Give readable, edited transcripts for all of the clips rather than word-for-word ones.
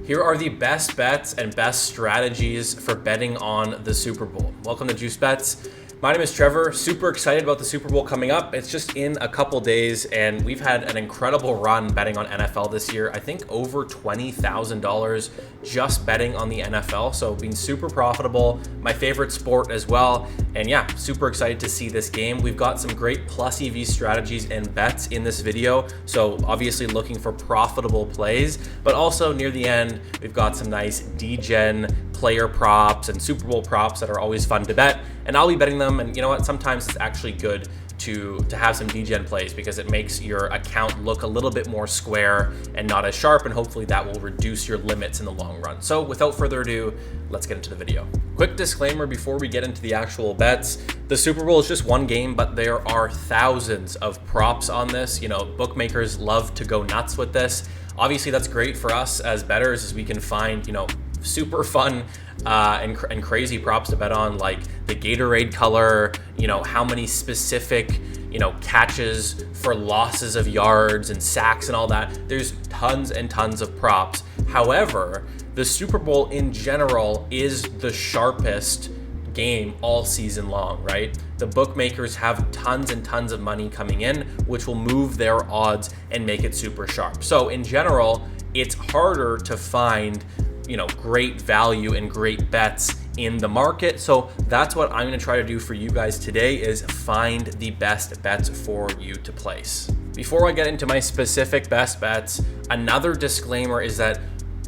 Here are the best bets and best strategies for betting on the Super Bowl. Welcome to Juice Bets. My name is Trevor. Super excited about the Super Bowl coming up. It's just in a couple days, and we've had an incredible run betting on NFL this year. I think over $20,000 just betting on the NFL. So being super profitable, my favorite sport as well. And yeah, super excited to see this game. We've got some great plus EV strategies and bets in this video. So obviously looking for profitable plays, but also near the end, we've got some nice DGen player props and Super Bowl props that are always fun to bet. And I'll be betting them. And you know what? Sometimes it's actually good to have some DGen plays because it makes your account look a little bit more square and not as sharp. And hopefully that will reduce your limits in the long run. So without further ado, let's get into the video. Quick disclaimer before we get into the actual bets. The Super Bowl is just one game, but there are thousands of props on this. You know, bookmakers love to go nuts with this. Obviously that's great for us as bettors as we can find, you know, super fun and crazy props to bet on, like the Gatorade color, you know, how many specific, you know, catches for losses of yards and sacks and all that. There's tons and tons of props. However, the Super Bowl in general is the sharpest game all season long, right? The bookmakers have tons and tons of money coming in, which will move their odds and make it super sharp. So in general, it's harder to find, you know, great value and great bets in the market. So that's what I'm going to try to do for you guys today, is find the best bets for you to place. Before I get into my specific best bets, another disclaimer is that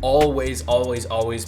always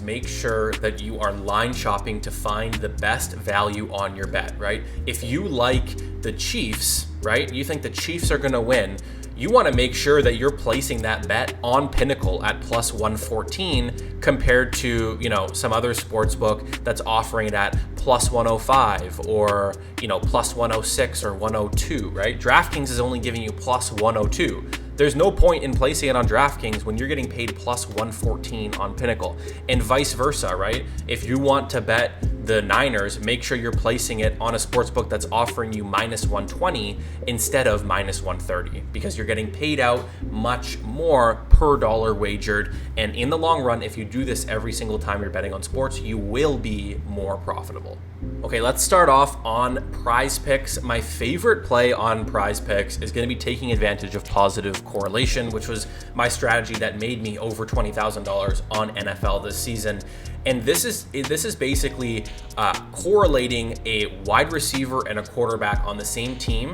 make sure that you are line shopping to find the best value on your bet, right? If you like the Chiefs, right? You think the Chiefs are going to win. You want to make sure that you're placing that bet on Pinnacle at plus 114 compared to, you know, some other sports book that's offering it at plus 105 or, you know, plus 106 or 102, right? DraftKings is only giving you plus 102. There's no point in placing it on DraftKings when you're getting paid plus 114 on Pinnacle, and vice versa, right? If you want to bet the Niners, make sure you're placing it on a sportsbook that's offering you minus 120 instead of minus 130, because you're getting paid out much more per dollar wagered. And in the long run, if you do this every single time you're betting on sports, you will be more profitable. Okay, let's start off on PrizePicks. My favorite play on PrizePicks is going to be taking advantage of positive correlation, which was my strategy that made me over $20,000 on NFL this season. And this is basically correlating a wide receiver and a quarterback on the same team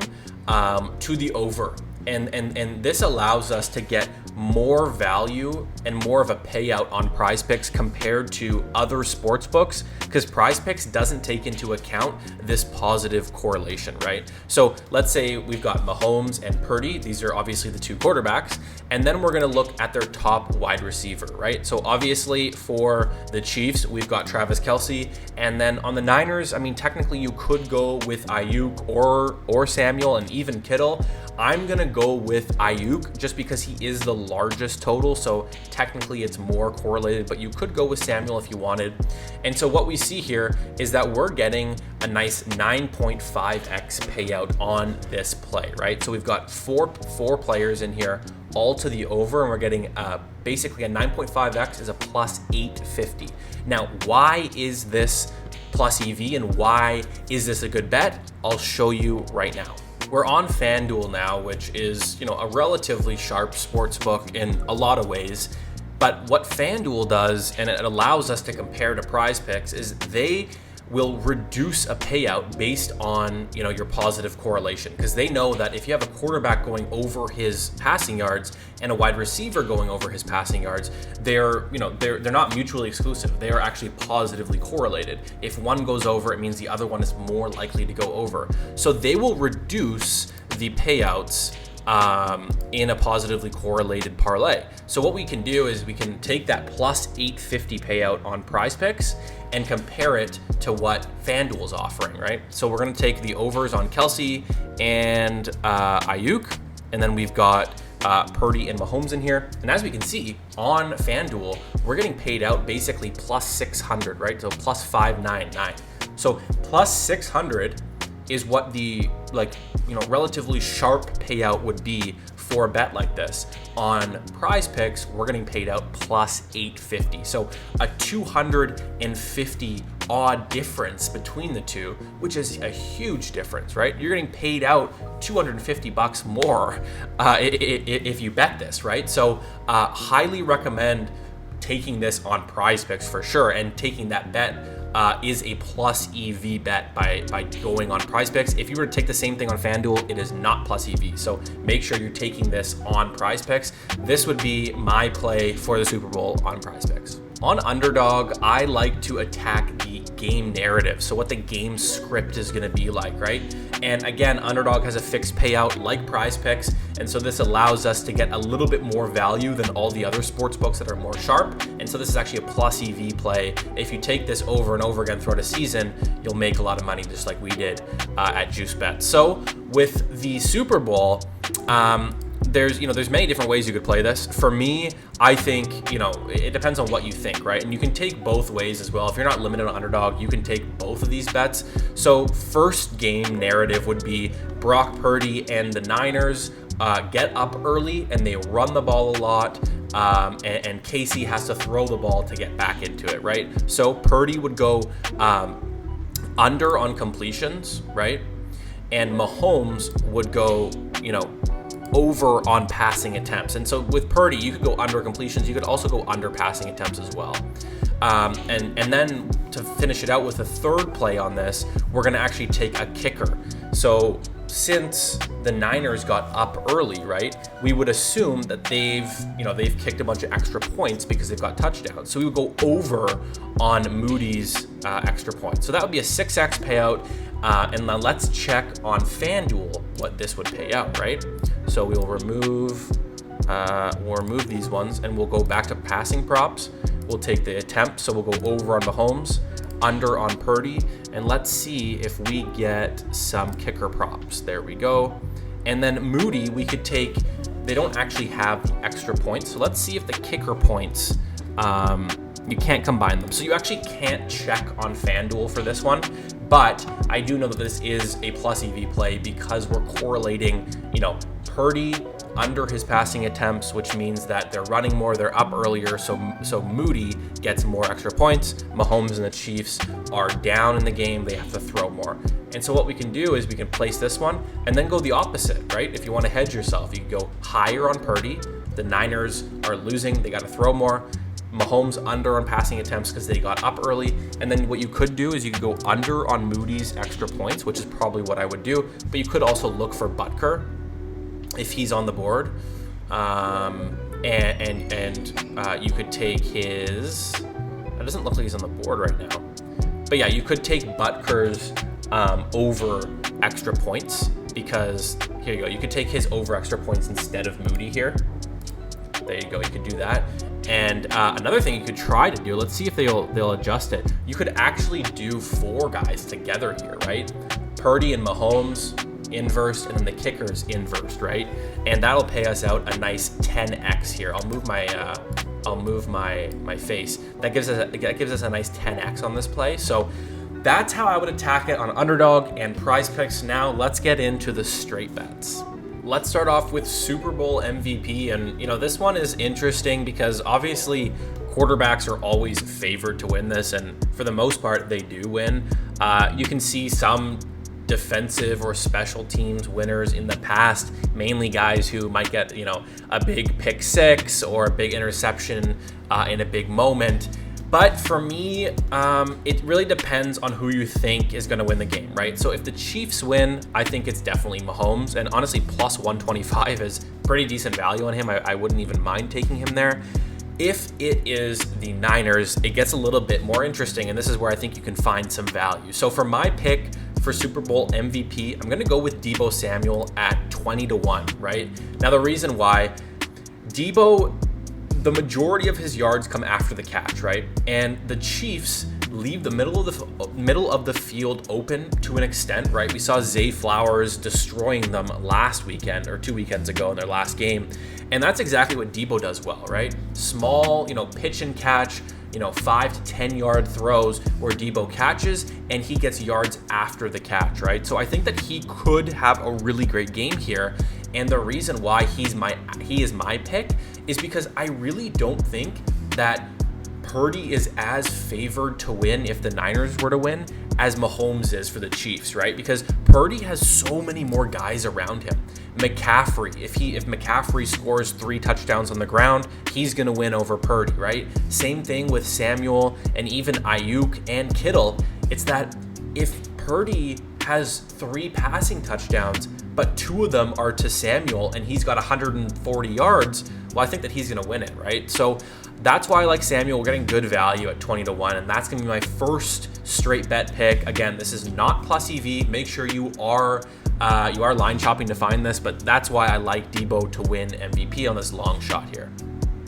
to the over. And this allows us to get more value and more of a payout on PrizePicks compared to other sports books, because PrizePicks doesn't take into account this positive correlation, right? So let's say we've got Mahomes and Purdy. These are obviously the two quarterbacks. And then we're going to look at their top wide receiver, right? So obviously for the Chiefs, we've got Travis Kelce. And then on the Niners, I mean, technically you could go with Ayuk or Samuel and even Kittle. I'm going to go with Ayuk just because he is the largest total. So technically it's more correlated, but you could go with Samuel if you wanted. And so what we see here is that we're getting a nice 9.5x payout on this play, right? So we've got four players in here, all to the over, and we're getting basically a 9.5x is a plus 850. Now, why is this plus EV and why is this a good bet? I'll show you right now. We're on FanDuel now, which is, you know, a relatively sharp sports book in a lot of ways. But what FanDuel does, and it allows us to compare to PrizePicks, is they will reduce a payout based on, you know, your positive correlation, because they know that if you have a quarterback going over his passing yards and a wide receiver going over his passing yards, they're not mutually exclusive. They are actually positively correlated. If one goes over, it means the other one is more likely to go over. So they will reduce the payouts in a positively correlated parlay. So what we can do is we can take that plus 850 payout on PrizePicks and compare it to what FanDuel is offering, right? So we're going to take the overs on Kelce and Ayuk, and then we've got Purdy and Mahomes in here. And as we can see on FanDuel, we're getting paid out basically plus 600, right? So plus 599. So plus 600 is what the relatively sharp payout would be for a bet like this. On PrizePicks, we're getting paid out plus 850. So a 250 odd difference between the two, which is a huge difference, right? You're getting paid out 250 bucks more if you bet this, right? So highly recommend taking this on PrizePicks for sure, and taking that bet is a plus EV bet by going on PrizePicks. If you were to take the same thing on FanDuel, it is not plus EV. So make sure you're taking this on PrizePicks. This would be my play for the Super Bowl on PrizePicks. On Underdog, I like to attack the game narrative. So what the game script is going to be like, right? And again, Underdog has a fixed payout like PrizePicks. And so this allows us to get a little bit more value than all the other sports books that are more sharp. And so this is actually a plus EV play. If you take this over and over again throughout a season, you'll make a lot of money just like we did at Juice Bet. So with the Super Bowl, there's many different ways you could play this. For me, I think, it depends on what you think, right? And you can take both ways as well. If you're not limited on Underdog, you can take both of these bets. So first game narrative would be Brock Purdy and the Niners get up early and they run the ball a lot. And Casey has to throw the ball to get back into it, right? So Purdy would go under on completions, right? And Mahomes would go, over on passing attempts. And so with Purdy, you could go under completions. You could also go under passing attempts as well. And then to finish it out with a third play on this, we're going to actually take a kicker. So since the Niners got up early, right, we would assume that they've kicked a bunch of extra points because they've got touchdowns. So we would go over on Moody's extra points. So that would be a 6x payout. And then let's check on FanDuel what this would pay out, right? So we'll remove these ones and we'll go back to passing props. We'll take the attempt, so we'll go over on Mahomes, under on Purdy, and let's see if we get some kicker props. There we go. And then Moody, we could take, they don't actually have the extra points, so let's see if the kicker points, you can't combine them. So you actually can't check on FanDuel for this one, but I do know that this is a plus EV play because we're correlating, Purdy under his passing attempts, which means that they're running more, they're up earlier, so Moody gets more extra points. Mahomes and the Chiefs are down in the game, they have to throw more. And so what we can do is we can place this one and then go the opposite, right? If you want to hedge yourself, you can go higher on Purdy. The Niners are losing, they got to throw more. Mahomes under on passing attempts because they got up early. And then what you could do is you could go under on Moody's extra points, which is probably what I would do. But you could also look for Butker if he's on the board. And you could take his, it doesn't look like he's on the board right now. But yeah, you could take Butker's over extra points because, here you go, you could take his over extra points instead of Moody here. There you go, you could do that. And another thing you could try to do, let's see if they'll adjust it. You could actually do 4 guys together here, right? Purdy and Mahomes inversed, and then the kickers inversed, right? And that'll pay us out a nice 10x here. I'll move my face. That gives us a nice 10x on this play. So that's how I would attack it on Underdog and PrizePicks. Now let's get into the straight bets. Let's start off with Super Bowl MVP, and this one is interesting because obviously quarterbacks are always favored to win this, and for the most part they do win. You can see some defensive or special teams winners in the past, mainly guys who might get a big pick six or a big interception in a big moment. But for me, it really depends on who you think is going to win the game, right? So if the Chiefs win, I think it's definitely Mahomes. And honestly, plus 125 is pretty decent value on him. I wouldn't even mind taking him there. If it is the Niners, it gets a little bit more interesting. And this is where I think you can find some value. So for my pick for Super Bowl MVP, I'm going to go with Deebo Samuel at 20-1, right? Now, the reason why, Deebo, the majority of his yards come after the catch, right? And the Chiefs leave the middle of the field open to an extent, right? We saw Zay Flowers destroying them last weekend or 2 weekends ago in their last game. And that's exactly what Debo does well, right? Small, pitch and catch, 5 to 10 yard throws where Debo catches and he gets yards after the catch, right? So I think that he could have a really great game here. And the reason why he is my pick is because I really don't think that Purdy is as favored to win if the Niners were to win as Mahomes is for the Chiefs, right? Because Purdy has so many more guys around him. McCaffrey, if McCaffrey scores 3 touchdowns on the ground, he's going to win over Purdy, right? Same thing with Samuel and even Ayuk and Kittle. It's that if Purdy has 3 passing touchdowns, but 2 of them are to Samuel and he's got 140 yards, well, I think that he's going to win it, right? So that's why I like Samuel. We're getting good value at 20 to 1, and that's going to be my first straight bet pick. Again, this is not plus EV. Make sure you are line shopping to find this, but that's why I like Debo to win MVP on this long shot here.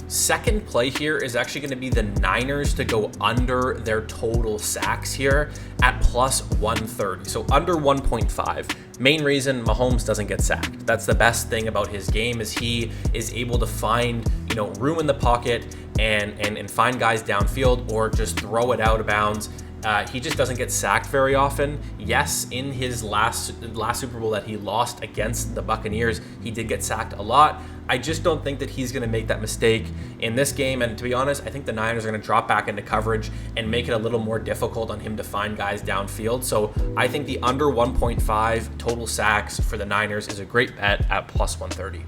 Second play here is actually going to be the Niners to go under their total sacks here at plus 130. So under 1.5. Main reason, Mahomes doesn't get sacked. That's the best thing about his game, is he is able to find, room in the pocket and find guys downfield or just throw it out of bounds. He just doesn't get sacked very often. Yes, in his last Super Bowl that he lost against the Buccaneers, he did get sacked a lot. I just don't think that he's going to make that mistake in this game. And to be honest, I think the Niners are going to drop back into coverage and make it a little more difficult on him to find guys downfield. So I think the under 1.5 total sacks for the Niners is a great bet at plus 130.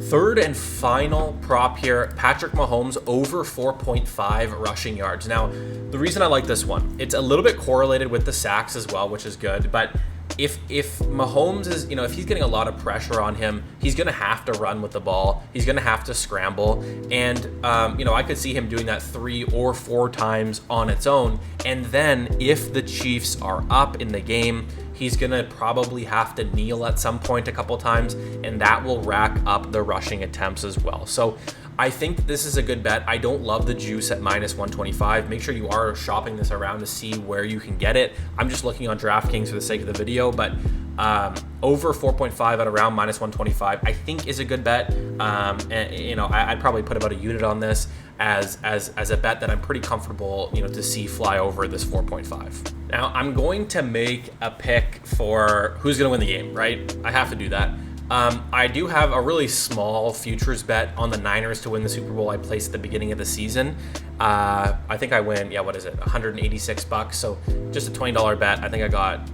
Third and final prop here, Patrick Mahomes over 4.5 rushing yards. Now, the reason I like this one, it's a little bit correlated with the sacks as well, which is good. But if Mahomes is, if he's getting a lot of pressure on him, he's going to have to run with the ball. He's going to have to scramble. And, I could see him doing that 3 or 4 times on its own. And then if the Chiefs are up in the game, he's going to probably have to kneel at some point a couple times, and that will rack up the rushing attempts as well. So I think this is a good bet. I don't love the juice at minus 125. Make sure you are shopping this around to see where you can get it. I'm just looking on DraftKings for the sake of the video, but over 4.5 at around minus 125, I think is a good bet. I'd probably put about a unit on this as a bet that I'm pretty comfortable, to see fly over this 4.5. Now I'm going to make a pick for who's going to win the game, right? I have to do that. I do have a really small futures bet on the Niners to win the Super Bowl I placed at the beginning of the season. I think I win, $186. So just a $20 bet. I think I got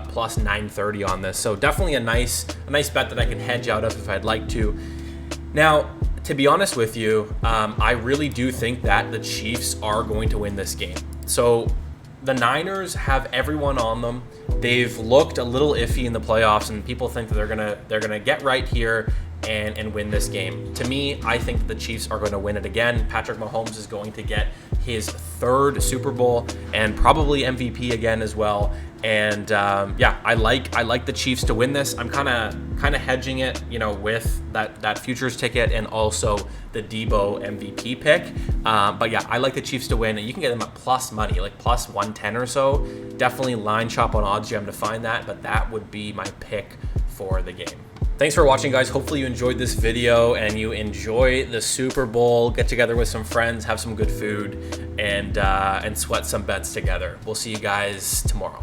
plus 930 on this. So definitely a nice bet that I can hedge out of if I'd like to. Now, to be honest with you, I really do think that the Chiefs are going to win this game. So the Niners have everyone on them. They've looked a little iffy in the playoffs, and people think that they're gonna get right here and win this game. To me, I think the Chiefs are going to win it again. Patrick Mahomes is going to get his 3rd Super Bowl and probably MVP again as well. And I like the Chiefs to win this. I'm kind of hedging it, with that futures ticket and also the Debo MVP pick. But yeah, I like the Chiefs to win, and you can get them at plus money, like plus 110 or so. Definitely line shop on OddsJam to find that, but that would be my pick for the game. Thanks for watching, guys. Hopefully you enjoyed this video and you enjoy the Super Bowl. Get together with some friends, have some good food, and sweat some bets together. We'll see you guys tomorrow.